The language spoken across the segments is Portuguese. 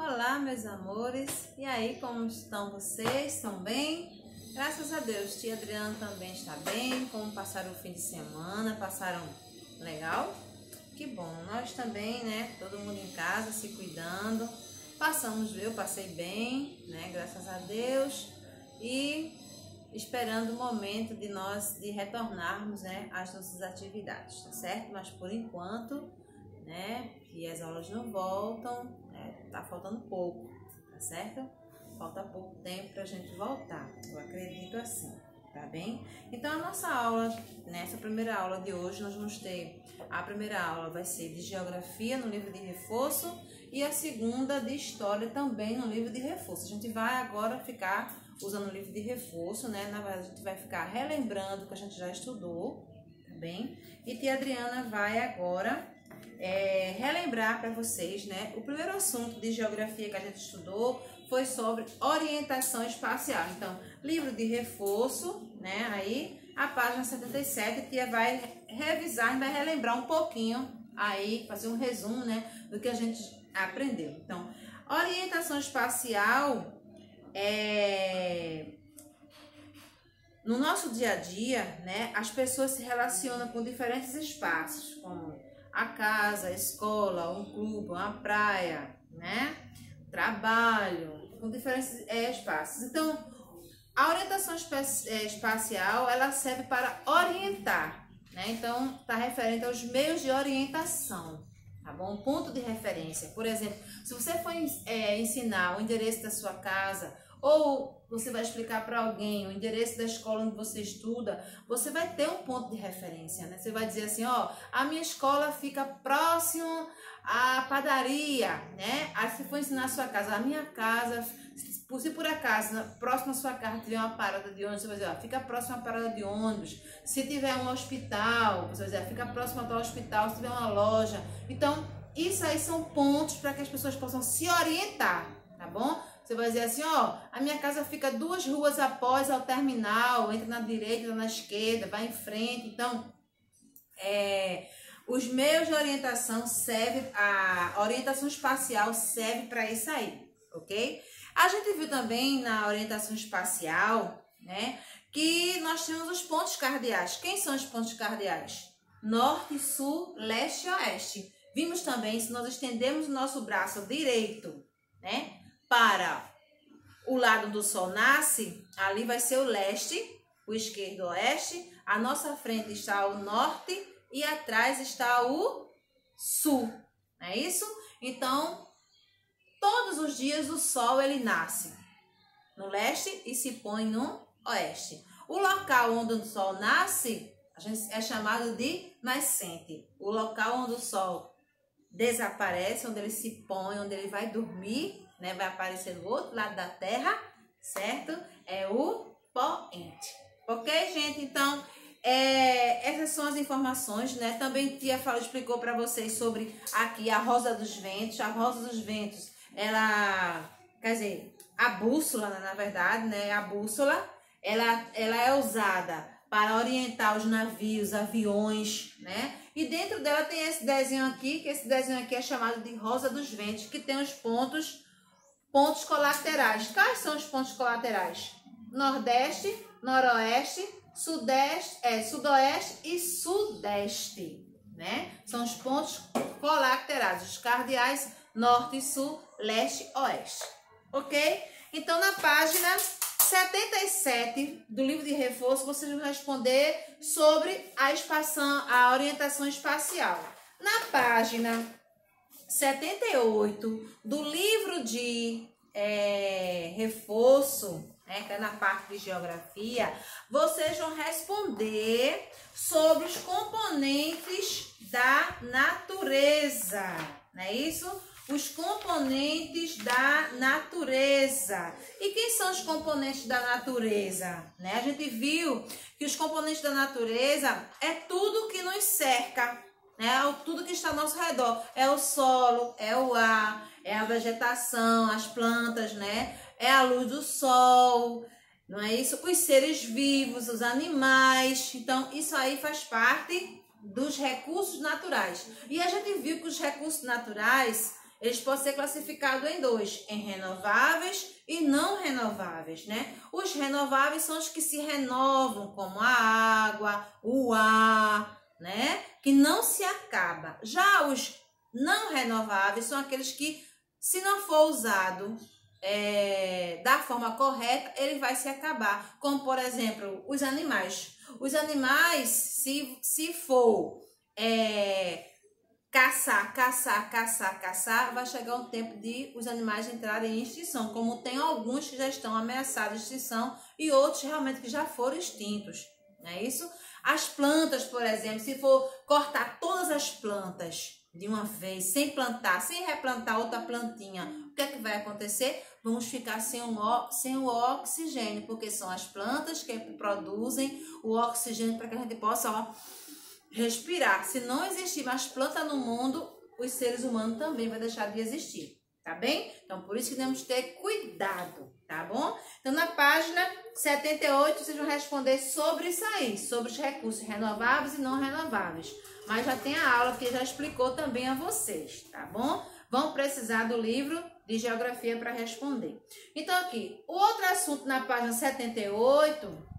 Olá, meus amores, e aí, como estão vocês? Estão bem? Graças a Deus, tia Adriana também está bem. Como passaram o fim de semana? Passaram legal? Que bom, nós também, né? Todo mundo em casa, se cuidando. Eu passei bem, né? Graças a Deus. E esperando o momento de nós retornarmos, né, às nossas atividades, tá certo? Mas por enquanto, né, que as aulas não voltam, né, tá faltando pouco, tá certo? Falta pouco tempo pra gente voltar, eu acredito assim, tá bem? Então a nossa aula, nessa primeira aula de hoje, nós vamos ter, a primeira aula vai ser de geografia no livro de reforço e a segunda de história também no livro de reforço. A gente vai agora ficar usando o livro de reforço, né? Na verdade, a gente vai ficar relembrando o que a gente já estudou, tá bem? E tia Adriana vai agora relembrar para vocês, né? O primeiro assunto de geografia que a gente estudou foi sobre orientação espacial. Então, livro de reforço, né? Aí, a página 77, a tia vai revisar e vai relembrar um pouquinho, aí, fazer um resumo, né? Do que a gente aprendeu. Então, orientação espacial no nosso dia a dia, né, as pessoas se relacionam com diferentes espaços, como a casa, a escola, um clube, uma praia, né, trabalho, com diferentes espaços. Então, a orientação espacial, ela serve para orientar, né, então está referente aos meios de orientação. Tá bom? Um ponto de referência. Por exemplo, se você for ensinar o endereço da sua casa ou você vai explicar para alguém o endereço da escola onde você estuda, você vai ter um ponto de referência, né? Você vai dizer assim, ó, a minha escola fica próximo à padaria, né? Aí se for ensinar a sua casa, a minha casa, se por acaso, próximo à sua casa tiver uma parada de ônibus, você vai dizer, ó, fica próximo à parada de ônibus. Se tiver um hospital, você vai dizer, fica próximo ao hospital, se tiver uma loja. Então, isso aí são pontos para que as pessoas possam se orientar, tá bom? Você vai dizer assim, ó, a minha casa fica 2 ruas após ao terminal, entra na direita, entra na esquerda, vai em frente. Então, os meios de orientação a orientação espacial serve para isso aí, ok? A gente viu também na orientação espacial, né, que nós temos os pontos cardeais. Quem são os pontos cardeais? Norte, sul, leste e oeste. Vimos também, se nós estendemos o nosso braço direito, né, para o lado do sol nasce, ali vai ser o leste, o esquerdo, o oeste. À nossa frente está o norte e atrás está o sul, não é isso? Então, todos os dias o sol ele nasce no leste e se põe no oeste. O local onde o sol nasce é chamado de nascente. O local onde o sol desaparece, onde ele se põe, onde ele vai dormir, né, vai aparecer do outro lado da terra, certo? É o poente. Ok, gente? Então, essas são as informações, né? Também tia explicou para vocês sobre aqui a rosa dos ventos. A rosa dos ventos, ela, quer dizer, a bússola, na verdade, né? A bússola, ela é usada para orientar os navios, aviões, né? E dentro dela tem esse desenho aqui, que esse desenho aqui é chamado de rosa dos ventos, que tem os pontos colaterais. Quais são os pontos colaterais? Nordeste, noroeste, sudoeste e sudeste, né? São os pontos colaterais, os cardeais, norte, sul, leste, oeste. Ok? Então, na página 77 do livro de reforço, vocês vão responder sobre a orientação espacial. Na página 78 do livro de reforço, né, que é na parte de geografia, vocês vão responder sobre os componentes da natureza, não é isso? Os componentes da natureza. E quem são os componentes da natureza? Né? A gente viu que os componentes da natureza é tudo que nos cerca, né? Tudo que está ao nosso redor. É o solo, é o ar, é a vegetação, as plantas, né? É a luz do sol, não é isso? Os seres vivos, os animais. Então, isso aí faz parte dos recursos naturais. E a gente viu que os recursos naturais, eles podem ser classificados em dois, em renováveis e não renováveis, né? Os renováveis são os que se renovam, como a água, o ar, né? Que não se acaba. Já os não renováveis são aqueles que, se não for usado da forma correta, ele vai se acabar. Como, por exemplo, os animais. Os animais, se for caçar, vai chegar um tempo de os animais entrarem em extinção, como tem alguns que já estão ameaçados de extinção e outros realmente que já foram extintos, não é isso? As plantas, por exemplo, se for cortar todas as plantas de uma vez, sem plantar, sem replantar outra plantinha, o que é que vai acontecer? Vamos ficar sem o oxigênio, porque são as plantas que produzem o oxigênio para que a gente possa respirar. Se não existir mais planta no mundo, os seres humanos também vão deixar de existir, tá bem? Então, por isso que temos que ter cuidado, tá bom? Então, na página 78, vocês vão responder sobre isso aí, sobre os recursos renováveis e não renováveis. Mas já tem a aula que já explicou também a vocês, tá bom? Vão precisar do livro de geografia para responder. Então, aqui, o outro assunto na página 78...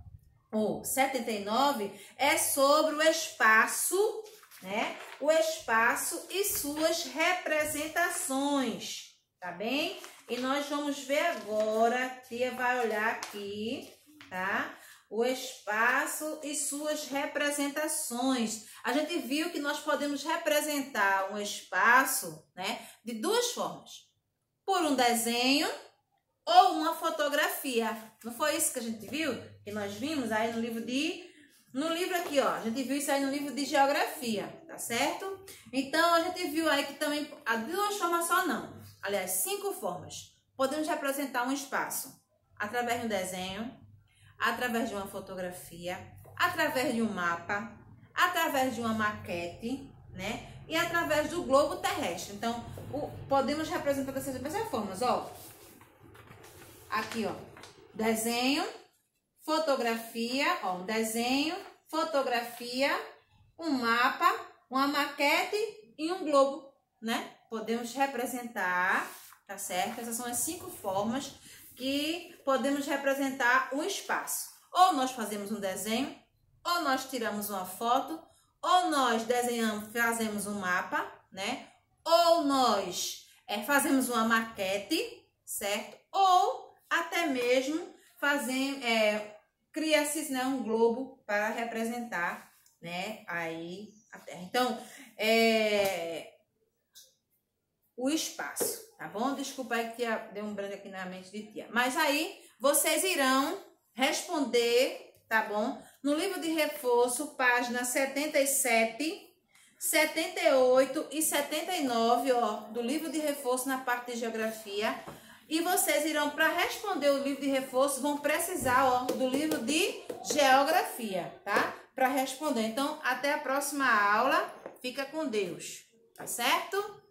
ou 79 é sobre o espaço, né? O espaço e suas representações, tá bem? E nós vamos ver agora, a tia vai olhar aqui, tá? O espaço e suas representações. A gente viu que nós podemos representar um espaço, né, de duas formas. Por um desenho ou uma fotografia. Não foi isso que a gente viu? Que nós vimos aí no livro aqui, ó. A gente viu isso aí no livro de geografia, tá certo? Então, a gente viu aí que também há duas formas só não. Aliás, 5 formas. Podemos representar um espaço através de um desenho, através de uma fotografia, através de um mapa, através de uma maquete, né? E através do globo terrestre. Então, podemos representar dessas diversas formas, ó. Aqui, ó, desenho, fotografia, ó, um desenho, fotografia, um mapa, uma maquete e um globo, né? Podemos representar, tá certo? Essas são as 5 formas que podemos representar um espaço. Ou nós fazemos um desenho, ou nós tiramos uma foto, ou nós desenhamos, fazemos um mapa, né? Ou nós fazemos uma maquete, certo? Ou até mesmo cria-se, né, um globo para representar, né, aí a Terra. Então, o espaço, tá bom? Desculpa aí que deu um branco aqui na mente de tia. Mas aí, vocês irão responder, tá bom? No livro de reforço, página 77, 78 e 79, ó, do livro de reforço na parte de geografia. E vocês irão, para responder o livro de reforço, vão precisar, ó, do livro de geografia, tá? Para responder. Então, até a próxima aula. Fica com Deus, tá certo?